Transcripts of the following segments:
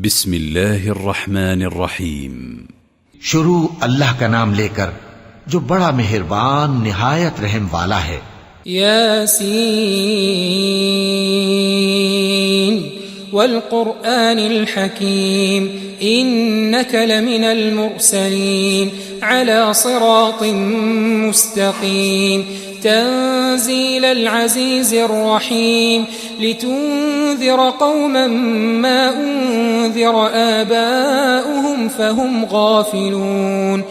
بسم اللہ الرحمن الرحیم. شروع اللہ کا نام لے کر جو بڑا مہربان نہایت رحم والا ہے. یاسین والقرآن الحکیم انک لمن المرسلین على صراط مستقیم تنزيل العزيز الرحيم لتنذر قوما ما أنذر آباؤهم فهم غافلون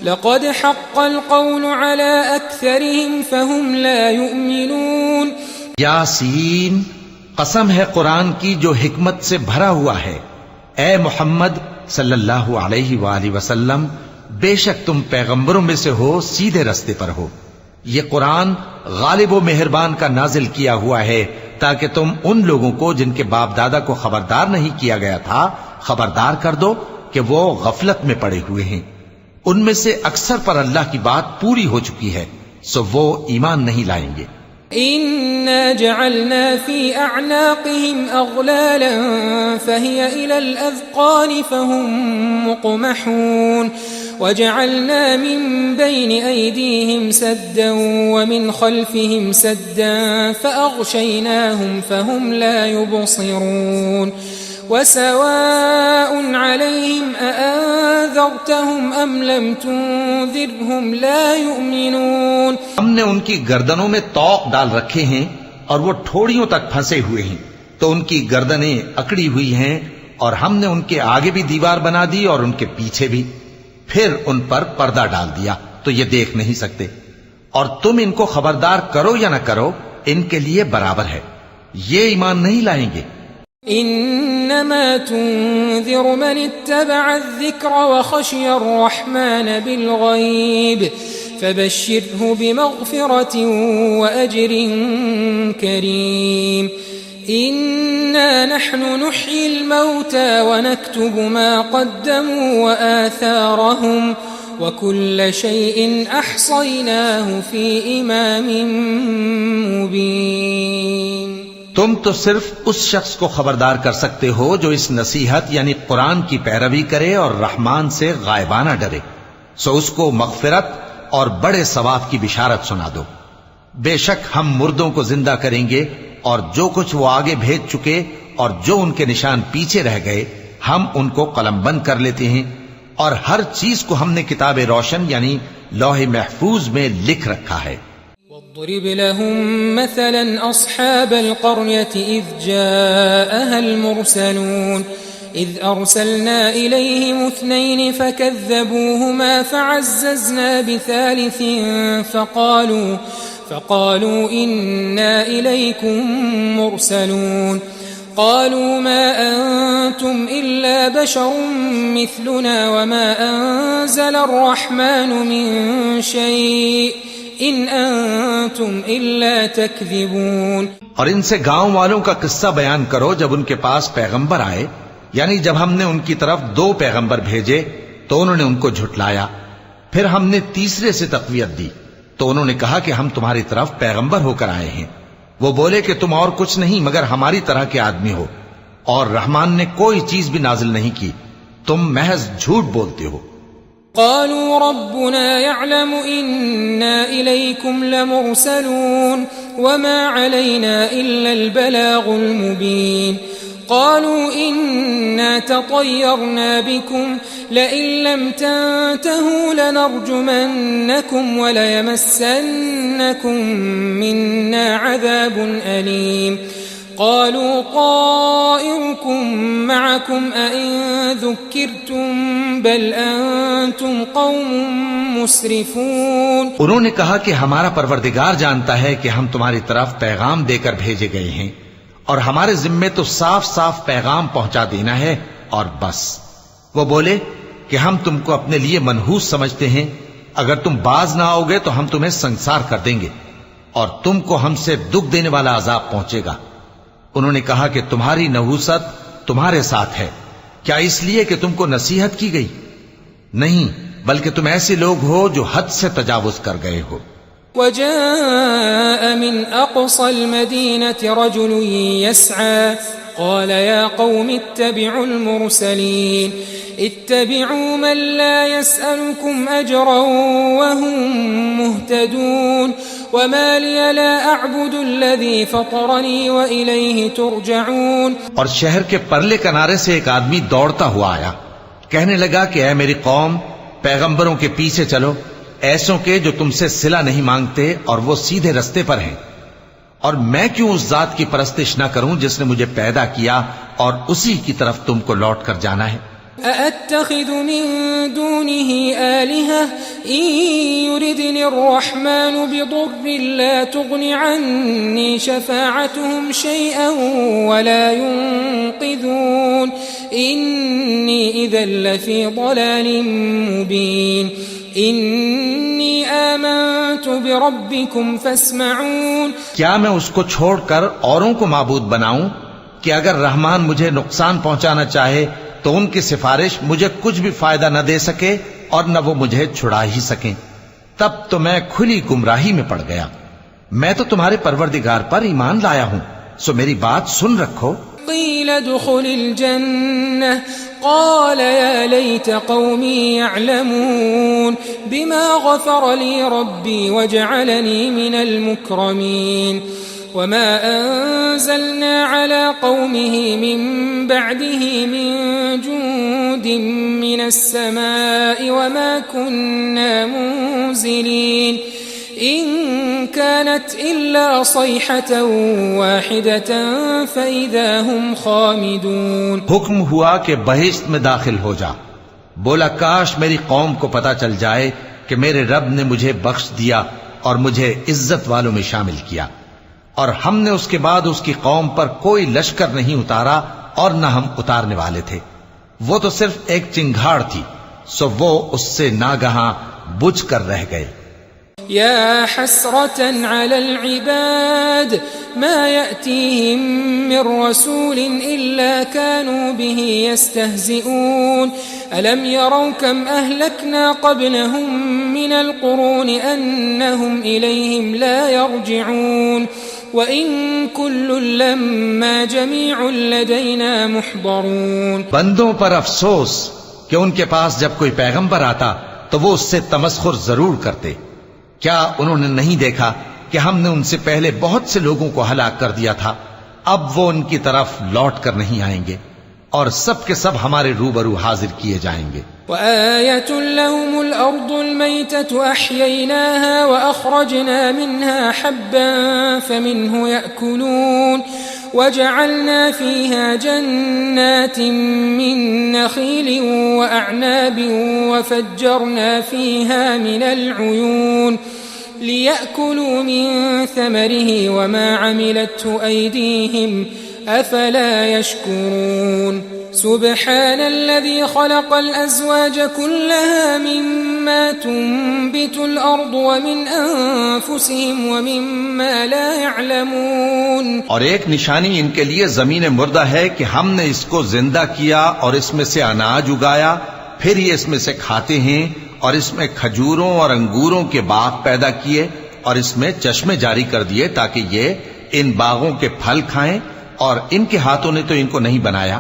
لقد حق القول على أكثرهم فهم لا يؤمنون. یاسین قسم ہے قرآن کی جو حکمت سے بھرا ہوا ہے. اے محمد صلی اللہ علیہ وآلہ وسلم بے شک تم پیغمبروں میں سے ہو، سیدھے رستے پر ہو. یہ قرآن غالب و مہربان کا نازل کیا ہوا ہے تاکہ تم ان لوگوں کو جن کے باپ دادا کو خبردار نہیں کیا گیا تھا خبردار کر دو کہ وہ غفلت میں پڑے ہوئے ہیں. ان میں سے اکثر پر اللہ کی بات پوری ہو چکی ہے سو وہ ایمان نہیں لائیں گے. إنا جعلنا في أعناقهم أغلالا فهي إلى الأذقان فهم مقمحون وجعلنا من بين أيديهم سدا ومن خلفهم سدا فأغشيناهم فهم لا يبصرون وسواء عليهم أأنذرتهم أم لم تنذرهم لا يؤمنون. ہم نے ان کی گردنوں میں طوق ڈال رکھے ہیں اور وہ ٹھوڑیوں تک پھنسے ہوئے ہیں تو ان کی گردنیں اکڑی ہوئی ہیں، اور ہم نے ان کے آگے بھی دیوار بنا دی اور ان کے پیچھے بھی، پھر ان پر پردہ ڈال دیا تو یہ دیکھ نہیں سکتے. اور تم ان کو خبردار کرو یا نہ کرو ان کے لیے برابر ہے، یہ ایمان نہیں لائیں گے. انما تنذر من اتبع الذكر وخشي الرحمن بالغيب فبشره بمغفرة وأجر كريم. إنا نحن نحيي الموتى ونكتب ما قدموا وآثارهم وكل شيء أحصيناه في إمام مبين. تم تو صرف اس شخص کو خبردار کر سکتے ہو جو اس نصیحت یعنی قرآن کی پیروی کرے اور رحمان سے غائبانہ ڈرے، سو اس کو مغفرت اور بڑے ثواب کی بشارت سنا دو. بے شک ہم مردوں کو زندہ کریں گے اور جو کچھ وہ آگے بھیج چکے اور جو ان کے نشان پیچھے رہ گئے ہم ان کو قلم بند کر لیتے ہیں، اور ہر چیز کو ہم نے کتاب روشن یعنی لوح محفوظ میں لکھ رکھا ہے. واضرب لهم مثلا أصحاب القرية إذ جاءها المرسلون إذ أرسلنا إليهم 2 فكذبوهما فعززنا بثالث فقالوا إنا إليكم مرسلون قالوا ما أنتم إلا بشر مثلنا وما أنزل الرحمن من شيء إن أنتم إلا تكذبون. اور ان سے گاؤں والوں کا قصہ بیان کرو جب ان کے پاس پیغمبر آئے، یعنی جب ہم نے ان کی طرف 2 پیغمبر بھیجے تو انہوں نے ان کو جھٹلایا، پھر ہم نے تیسرے سے تقویت دی تو انہوں نے کہا کہ ہم تمہاری طرف پیغمبر ہو کر آئے ہیں. وہ بولے کہ تم اور کچھ نہیں مگر ہماری طرح کے آدمی ہو، اور رحمان نے کوئی چیز بھی نازل نہیں کی، تم محض جھوٹ بولتے ہو. قالوا ربنا يعلم إنا إليكم لمرسلون وما علينا إلا البلاغ المبين. قالوا إنا تطيرنا بكم لئن لم تنتهوا لنرجمنكم وليمسنكم منا عذاب أليم. قالوا طائركم معكم أئن ذكرتم بل أنتم قوم مسرفون. انہوں نے کہا کہ ہمارا پروردگار جانتا ہے کہ ہم تمہاری طرف پیغام دے کر بھیجے گئے ہیں، اور ہمارے ذمے تو صاف صاف پیغام پہنچا دینا ہے اور بس. وہ بولے کہ ہم تم کو اپنے لیے منحوس سمجھتے ہیں، اگر تم باز نہ آؤ گے تو ہم تمہیں سنسار کر دیں گے اور تم کو ہم سے دکھ دینے والا عذاب پہنچے گا. انہوں نے کہا کہ تمہاری نحوست تمہارے ساتھ ہے، کیا اس لیے کہ تم کو نصیحت کی گئی؟ نہیں، بلکہ تم ایسے لوگ ہو جو حد سے تجاوز کر گئے ہو. وجاء من أقصى المدينة رجل يسعى قال يا قوم اتبعوا المرسلين اتبعوا من لا يسألكم أجرا وهم مهتدون وما لي لا أعبد الذي فطرني وإليه ترجعون. اور شہر کے پرلے کنارے سے ایک آدمی دوڑتا ہوا آیا، کہنے لگا کہ اے میری قوم، پیغمبروں کے پیچھے چلو، ایسوں کے جو تم سے صلہ نہیں مانگتے اور وہ سیدھے رستے پر ہیں. اور میں کیوں اس ذات کی پرستش نہ کروں جس نے مجھے پیدا کیا اور اسی کی طرف تم کو لوٹ کر جانا ہے. أأتخذ من دونه آلهة إن يردني الرحمن بضر لا تغن عني شفاعتهم شيئا ولا ينقذون إني إذا لفي ضلال مبين إني آمنت بربكم فاسمعون. کیا میں اس کو چھوڑ کر اوروں کو معبود بناؤں کہ اگر رحمان مجھے نقصان پہنچانا چاہے تو ان کی سفارش مجھے کچھ بھی فائدہ نہ دے سکے اور نہ وہ مجھے چھڑا ہی سکیں؟ تب تو میں کھلی گمراہی میں پڑ گیا. میں تو تمہارے پروردگار پر ایمان لایا ہوں، سو میری بات سن رکھو. قيل ادخل الجنة قال يا ليت قومي يعلمون بما غفر لي ربي وجعلني من المكرمين. وما أنزلنا على قومه من بعده من جند من السماء وما كنا منزلين إن كانت إلا صيحة واحدة فإذا هم خامدون. حکم ہوا کہ بہشت میں داخل ہو جا. بولا کاش میری قوم کو پتا چل جائے کہ میرے رب نے مجھے بخش دیا اور مجھے عزت والوں میں شامل کیا، اور ہم نے اس کے بعد اس کی قوم پر کوئی لشکر نہیں اتارا اور نہ ہم اتارنے والے تھے. وہ تو صرف ایک چنگھاڑ تھی، سو وہ اس سے ناگہاں بجھ کر رہ گئے. يا حسرة على العباد ما يأتيهم من رسول إلا كانوا به يستهزئون ألم يروا كم أهلكنا قبلهم من القرون أنهم إليهم لا يرجعون وَإِن كُلٌّ لَّمَّا جَمِيعٌ لَّدَيْنَا مُحْضَرُونَ. بندوں پر افسوس کہ ان کے پاس جب کوئی پیغمبر آتا تو وہ اس سے تمسخر ضرور کرتے. کیا انہوں نے نہیں دیکھا کہ ہم نے ان سے پہلے بہت سے لوگوں کو ہلاک کر دیا تھا؟ اب وہ ان کی طرف لوٹ کر نہیں آئیں گے اور سب کے سب ہمارے روبرو حاضر کیے جائیں گے. وآية لهم الأرض الميتة أحييناها وأخرجنا منها حبا فمنه يأكلون وجعلنا فيها جنات من نخيل وأعناب وفجرنا فيها من العيون ليأكلوا من ثمره وما عملته أيديهم أفلا يشكرون. سبحان الذي خلق الأزواج كلها مما تنبت الأرض ومن أنفسهم ومما لا يعلمون. اور ایک نشانی ان کے لیے زمین مردہ ہے کہ ہم نے اس کو زندہ کیا اور اس میں سے اناج اگایا، پھر یہ اس میں سے کھاتے ہیں، اور اس میں کھجوروں اور انگوروں کے باغ پیدا کیے اور اس میں چشمے جاری کر دیے تاکہ یہ ان باغوں کے پھل کھائیں، اور ان کے ہاتھوں نے تو ان کو نہیں بنایا،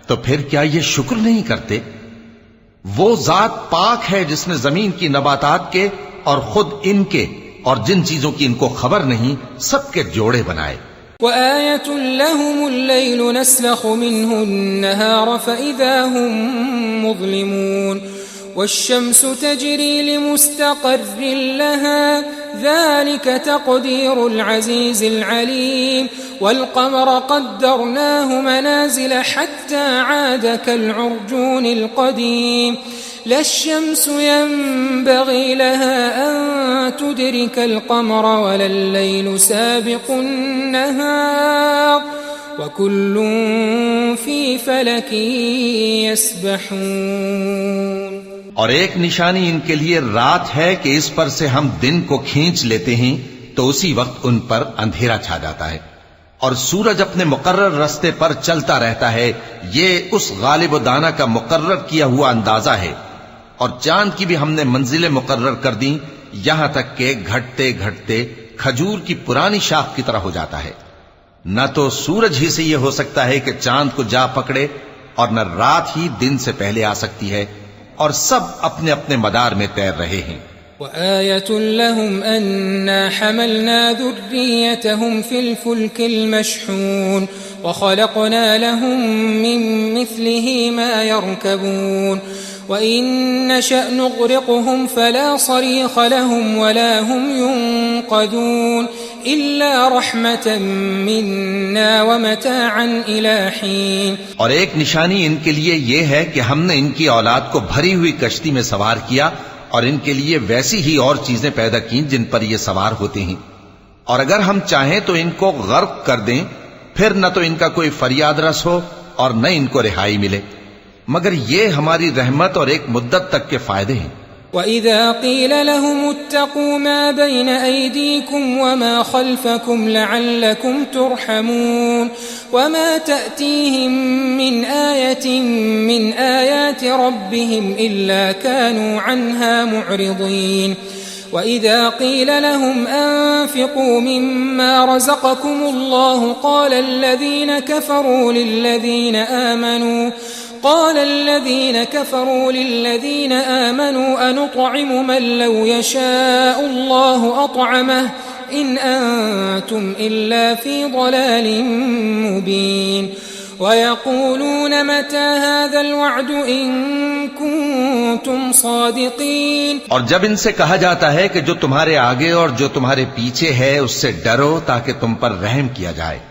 تو پھر کیا یہ شکر نہیں کرتے؟ وہ ذات پاک ہے جس نے زمین کی نباتات کے اور خود ان کے اور جن چیزوں کی ان کو خبر نہیں سب کے جوڑے بنائے. وآية لهم الليل نسلخ منه النهار فإذا هم مظلمون والشمس تجري لمستقر لها ذلك تقدير العزيز العليم والقمر قدرناه منازل حتى عاد كالعرجون القديم لا الشمس ينبغي لها أن تدرك القمر ولا الليل سابق النهار وكل في فلك يسبحون. اور ایک نشانی ان کے لیے رات ہے کہ اس پر سے ہم دن کو کھینچ لیتے ہیں تو اسی وقت ان پر اندھیرا چھا جاتا ہے، اور سورج اپنے مقرر راستے پر چلتا رہتا ہے. یہ اس غالب و دانا کا مقرر کیا ہوا اندازہ ہے. اور چاند کی بھی ہم نے منزلیں مقرر کر دیں یہاں تک کہ گھٹتے گھٹتے کھجور کی پرانی شاخ کی طرح ہو جاتا ہے. نہ تو سورج ہی سے یہ ہو سکتا ہے کہ چاند کو جا پکڑے، اور نہ رات ہی دن سے پہلے آ سکتی ہے، اور سب اپنے اپنے مدار میں تیر رہے ہیں۔ وآية لهم أنا حملنا ذريتهم في الفلك المشحون وخلقنا لهم من مثله ما يركبون وإن نشأ نغرقهم فلا صريخ لهم ولا هم ينقذون إلا رحمة منا ومتاعا إلى حين۔ اور ایک نشانی ان کے لیے یہ ہے کہ ہم نے ان کی اولاد کو بھری ہوئی کشتی میں سوار کیا، اور ان کے لیے ویسی ہی اور چیزیں پیدا کی جن پر یہ سوار ہوتے ہیں، اور اگر ہم چاہیں تو ان کو غرق کر دیں، پھر نہ تو ان کا کوئی فریاد رس ہو اور نہ ان کو رہائی ملے، مگر یہ ہماری رحمت اور ایک مدت تک کے فائدے ہیں۔ وَإِذَا قِيلَ لَهُمُ اتَّقُوا مَا بَيْنَ أَيْدِيكُمْ وَمَا خَلْفَكُمْ لَعَلَّكُمْ تُرْحَمُونَ وَمَا تَأْتِيهِمْ مِنْ آيَةٍ مِنْ آيَاتِ رَبِّهِمْ إِلَّا كَانُوا عَنْهَا مُعْرِضِينَ وَإِذَا قِيلَ لَهُمْ أَنفِقُوا مِمَّا رَزَقَكُمُ اللَّهُ قَالَ الذين كفروا للذين آمنوا أنطعم من لو يشاء الله أطعمه إن أنتم إلا في ضلال مبين ويقولون متى هذا الوعد إن كنتم صادقين۔ اور جب ان سے کہا جاتا ہے کہ جو تمہارے آگے اور جو تمہارے پیچھے ہے اس سے ڈرو تاکہ تم پر رحم کیا جائے،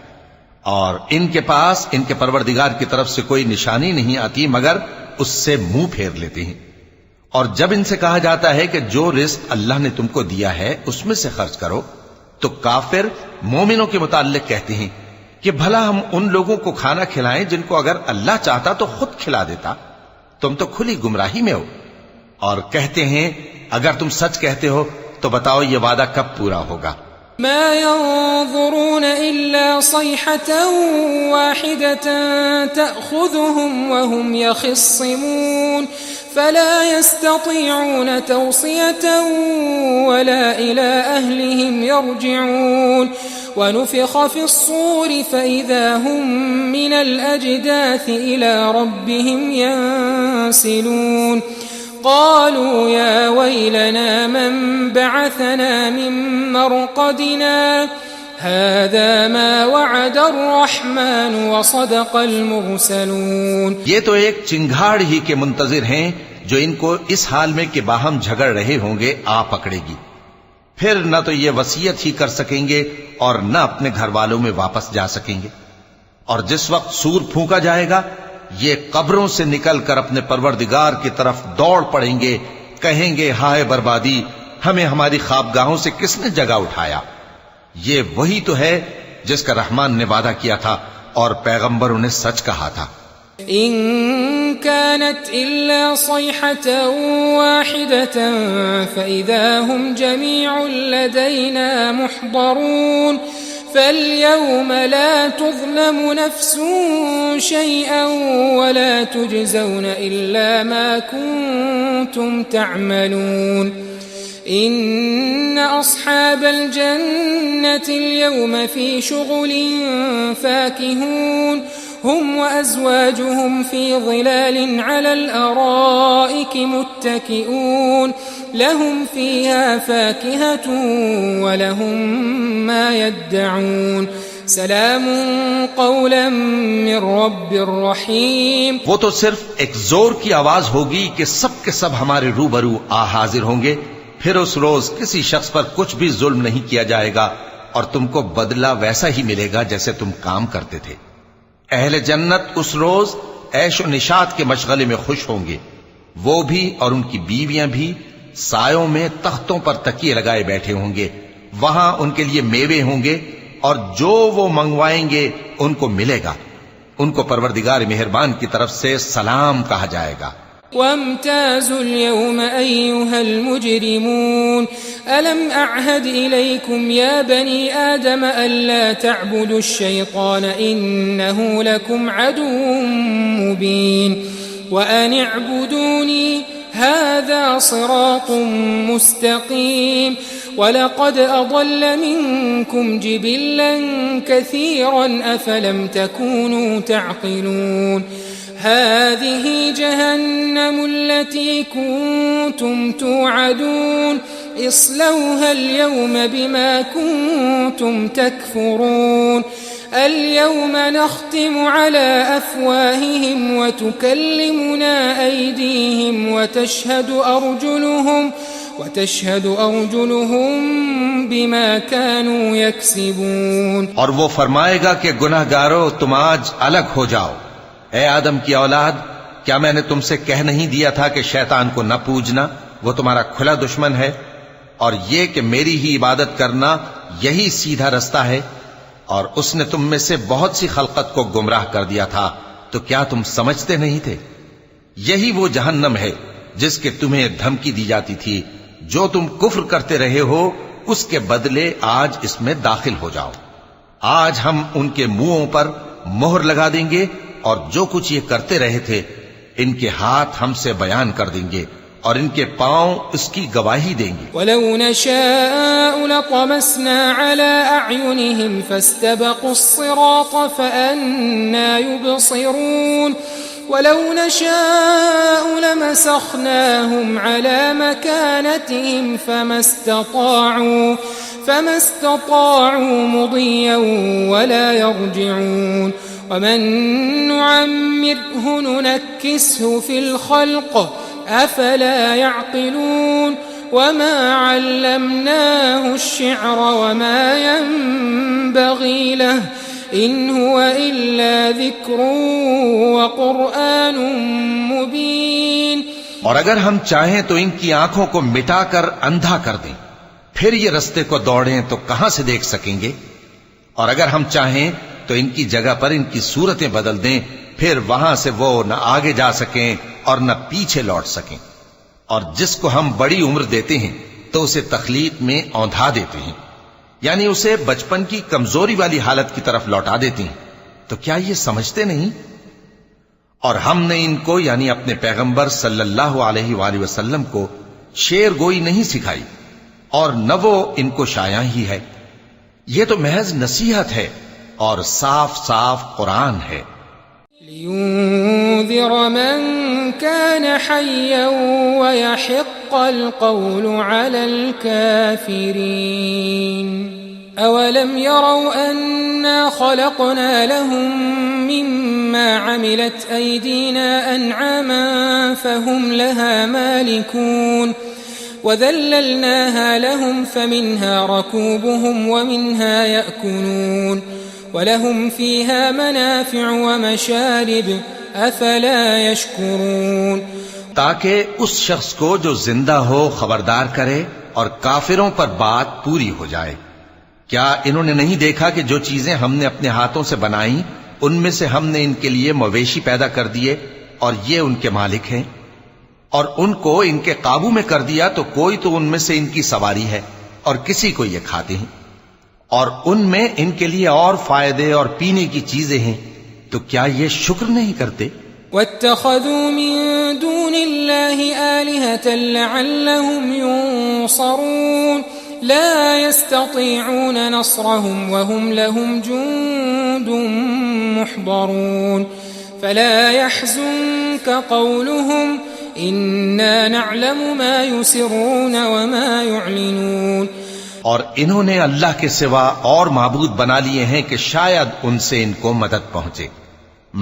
اور ان کے پاس ان کے پروردگار کی طرف سے کوئی نشانی نہیں آتی مگر اس سے منہ پھیر لیتے ہیں۔ اور جب ان سے کہا جاتا ہے کہ جو رزق اللہ نے تم کو دیا ہے اس میں سے خرچ کرو، تو کافر مومنوں کے متعلق کہتے ہیں کہ بھلا ہم ان لوگوں کو کھانا کھلائیں جن کو اگر اللہ چاہتا تو خود کھلا دیتا، تم تو کھلی گمراہی میں ہو۔ اور کہتے ہیں اگر تم سچ کہتے ہو تو بتاؤ یہ وعدہ کب پورا ہوگا؟ ما ينظرون إلا صيحة واحدة تأخذهم وهم يخصمون فلا يستطيعون توصية ولا إلى أهلهم يرجعون ونفخ في الصور فإذا هم من الأجداث إلى ربهم ينسلون قالوا يا ويلنا من بعثنا من مرقدنا هذا ما وعد الرحمن وصدق المرسلون۔ یہ تو ایک چنگھاڑ ہی کے منتظر ہیں جو ان کو اس حال میں کہ باہم جھگڑ رہے ہوں گے آ پکڑے گی، پھر نہ تو یہ وصیت ہی کر سکیں گے اور نہ اپنے گھر والوں میں واپس جا سکیں گے۔ اور جس وقت سور پھونکا جائے گا یہ قبروں سے نکل کر اپنے پروردگار کی طرف دوڑ پڑیں گے، کہیں گے ہائے بربادی، ہمیں ہماری خوابگاہوں سے کس نے جگہ اٹھایا۔ یہ وہی تو ہے جس کا رحمان نے وعدہ کیا تھا اور پیغمبروں نے سچ کہا تھا۔ إن كانت إلا صيحة واحدة فإذا هم جميع لدينا محضرون فاليوم لا تظلم نفس شيئا ولا تجزون إلا ما كنتم تعملون إن أصحاب الجنة اليوم في شغل فاكهون هم وأزواجهم في ظلال على الأرائك متكئون لهم فيها فاكهة ولهم ما يدعون سلام قولا من رب رحيم۔ وہ تو صرف ایک زور کی آواز ہوگی کہ سب کے سب ہمارے روبرو آ حاضر ہوں گے، پھر اس روز کسی شخص پر کچھ بھی ظلم نہیں کیا جائے گا اور تم کو بدلہ ویسا ہی ملے گا جیسے تم کام کرتے تھے۔ اہل جنت اس روز عیش و نشاط کے مشغلے میں خوش ہوں گے، وہ بھی اور ان کی بیویاں بھی سایوں میں تختوں پر تکیے لگائے بیٹھے ہوں گے، وہاں ان کے لیے میوے ہوں گے اور جو وہ منگوائیں گے ان کو ملے گا، ان کو پروردگار مہربان کی طرف سے سلام کہا جائے گا۔ وامتازوا اليوم أيها المجرمون ألم أعهد إليكم يا بني آدم ألا تعبدوا الشيطان إنه لكم عدو مبين وأن اعبدوني هذا صراط مستقيم وَلَقَدْ أَضَلَّ مِنكُمْ جِبِلًّا كَثِيرًا أَفَلَمْ تَكُونُوا تَعْقِلُونَ هَذِهِ جَهَنَّمُ الَّتِي كُنتُمْ تُوعَدُونَ اصْلَوْهَا الْيَوْمَ بِمَا كُنتُمْ تَكْفُرُونَ الْيَوْمَ نَخْتِمُ عَلَى أَفْوَاهِهِمْ وَتُكَلِّمُنَا أَيْدِيهِمْ وتشهد أرجلهم بما كانوا يكسبون. اور وہ فرمائے گا کہ گناہگارو تم آج الگ ہو جاؤ. اے آدم کی اولاد، کیا میں نے تم سے کہہ نہیں دیا تھا کہ شیطان کو نہ پوجنا، وہ تمہارا کھلا دشمن ہے، اور یہ کہ میری ہی عبادت کرنا یہی سیدھا رستہ ہے. اور اس نے تم میں سے بہت سی خلقت کو گمراہ کر دیا تھا، تو کیا تم سمجھتے نہیں تھے؟ یہی وہ جہنم ہے جس کے تمہیں دھمکی دی جاتی تھی. جو تم کفر کرتے رہے ہو اس کے بدلے آج اس میں داخل ہو جاؤ. آج ہم ان کے منہوں پر مہر لگا دیں گے، اور جو کچھ یہ کرتے رہے تھے ان کے ہاتھ ہم سے بیان کر دیں گے، اور ان کے پاؤں اس کی گواہی دیں گے. وَلَوْ نَشَاءُ لَطَمَسْنَا عَلَىٰ أَعْيُنِهِمْ فَاسْتَبَقُوا الصِّرَاطَ فَأَنَّىٰ يُبْصِرُونَ وَلَوْ نَشَاءُ لَمَسَخْنَاهُمْ عَلَىٰ مَكَانَتِهِمْ فَمَا اسْتَطَاعُوا مُضِيًّا وَلَا يَرْجِعُونَ وَمَن نُّعَمِّرْهُ نُنَكِّسْهُ فِي الْخَلْقِ أَفَلَا يَعْقِلُونَ وَمَا عَلَّمْنَاهُ الشِّعْرَ وَمَا يَنبَغِي لَهُ إِنْ هُوَ إِلَّا ذِكْرٌ وَقُرْآنٌ مُبِينٌ. اور اگر ہم چاہیں تو ان کی آنکھوں کو مٹا کر اندھا کر دیں، پھر یہ رستے کو دوڑیں تو کہاں سے دیکھ سکیں گے؟ اور اگر ہم چاہیں تو ان کی جگہ پر ان کی صورتیں بدل دیں، پھر وہاں سے وہ نہ آگے جا سکیں اور نہ پیچھے لوٹ سکیں. اور جس کو ہم بڑی عمر دیتے ہیں تو اسے تخلیق میں اوندھا دیتے ہیں، یعنی اسے بچپن کی کمزوری والی حالت کی طرف لوٹا دیتے ہیں. تو کیا یہ سمجھتے نہیں؟ اور ہم نے ان کو یعنی اپنے پیغمبر صلی اللہ علیہ وآلہ وسلم کو شعر گوئی نہیں سکھائی، اور نہ وہ ان کو شایع ہی ہے. یہ تو محض نصیحت ہے اور صاف صاف قرآن ہے. لِيُنذِرَ مَن كَانَ حَيًّا وَيَحِقَّ الْقَوْلُ عَلَى الْكَافِرِينَ. أَوَلَمْ يَرَوْا أَنَّا خَلَقْنَا لَهُم مِّمَّا عَمِلَتْ أَيْدِينَا أَنْعَامًا فَهُمْ لَهَا مَالِكُونَ وَذَلَّلْنَاهَا لَهُمْ فَمِنْهَا رَكُوبُهُمْ وَمِنْهَا يَأْكُلُونَ وَلَهُمْ فِيهَا مَنَافِعُ وَمَشَارِبُ أَفَلَا يَشْكُرُونَ. تاکہ اس شخص کو جو زندہ ہو خبردار کرے اور کافروں پر بات پوری ہو جائے. کیا انہوں نے نہیں دیکھا کہ جو چیزیں ہم نے اپنے ہاتھوں سے بنائیں ان میں سے ہم نے ان کے لیے مویشی پیدا کر دیے، اور یہ ان کے مالک ہیں، اور ان کو ان کے قابو میں کر دیا تو کوئی تو ان میں سے ان کی سواری ہے اور کسی کو یہ کھاتے ہیں، اور ان میں ان کے لیے اور فائدے اور پینے کی چیزیں ہیں. تو کیا یہ شکر نہیں کرتے؟ وَاتَّخَذُوا مِن دُونِ اللَّهِ آلِهَةً لَعَلَّهُمْ يُنصَرُونَ لَا يَسْتَطِيعُونَ نَصْرَهُمْ وَهُمْ لَهُمْ جُندٌ مُحْضَرُونَ فَلَا يَحْزُنكَ قَوْلُهُمْ إِنَّا نَعْلَمُ مَا يُسِرُّونَ وَمَا يُعْلِنُونَ. اور انہوں نے اللہ کے سوا اور معبود بنا لیے ہیں کہ شاید ان سے ان کو مدد پہنچے،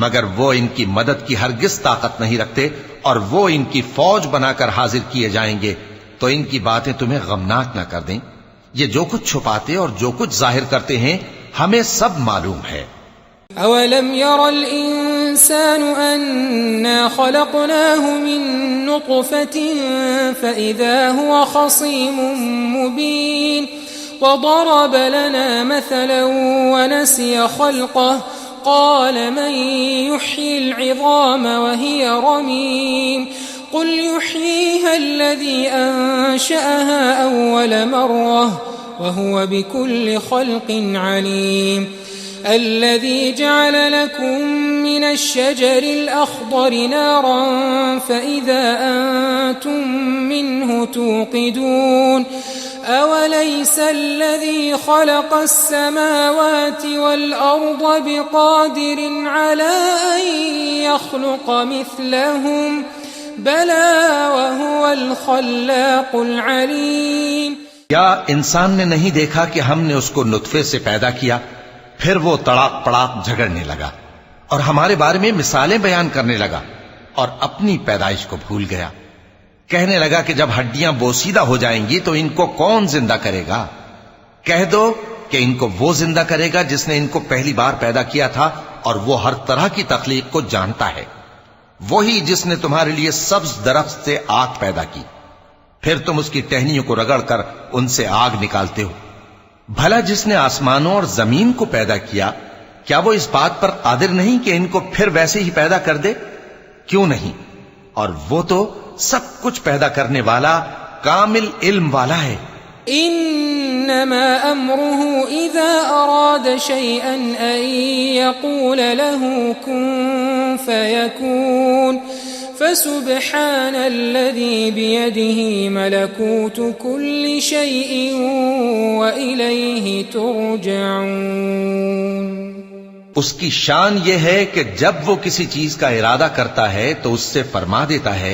مگر وہ ان کی مدد کی ہرگز طاقت نہیں رکھتے، اور وہ ان کی فوج بنا کر حاضر کیے جائیں گے تو ان کی باتیں تمہیں غمناک نہ کر دیں. یہ جو کچھ چھپاتے اور جو کچھ ظاہر کرتے ہیں ہمیں سب معلوم ہے. أَوَلَمْ يَرَ الْإِنسَانُ أَنَّا خَلَقْنَاهُ مِن نُّطْفَةٍ فَإِذَا هُوَ خَصِيمٌ مُّبِينٌ وَضَرَبَ لَنَا مَثَلًا وَنَسِيَ خَلْقَهُ قَالَ مَن يُحْيِي الْعِظَامَ وَهِيَ رَمِيمٌ قُلْ يُحْيِيهَا الَّذِي أَنشَأَهَا أَوَّلَ مَرَّةٍ وَهُوَ بِكُلِّ خَلْقٍ عَلِيمٌ الذي جعل لكم من الشجر الأخضر نارا فإذا أنتم منه توقدون أوليس الذي خلق السماوات والأرض بقادر على أن يخلق مثلهم بلى وهو الخلاق العليم. کیا انسان نے نہیں دیکھا کہ ہم نے اس کو نطفے سے پیدا کیا، پھر وہ تڑاک پڑاک جھگڑنے لگا اور ہمارے بارے میں مثالیں بیان کرنے لگا اور اپنی پیدائش کو بھول گیا. کہنے لگا کہ جب ہڈیاں بوسیدہ ہو جائیں گی تو ان کو کون زندہ کرے گا؟ کہہ دو کہ ان کو وہ زندہ کرے گا جس نے ان کو پہلی بار پیدا کیا تھا، اور وہ ہر طرح کی تخلیق کو جانتا ہے. وہی جس نے تمہارے لیے سبز درخت سے آگ پیدا کی، پھر تم اس کی ٹہنیوں کو رگڑ کر ان سے آگ نکالتے ہو. بھلا جس نے آسمانوں اور زمین کو پیدا کیا، کیا وہ اس بات پر قادر نہیں کہ ان کو پھر ویسے ہی پیدا کر دے؟ کیوں نہیں؟ اور وہ تو سب کچھ پیدا کرنے والا کامل علم والا ہے. انما امره اذا اراد شيئا ان يقول له كن فيكون فسبحان الذي بيده ملكوت كل شيء واليه ترجعون. اس کی شان یہ ہے کہ جب وہ کسی چیز کا ارادہ کرتا ہے تو اس سے فرما دیتا ہے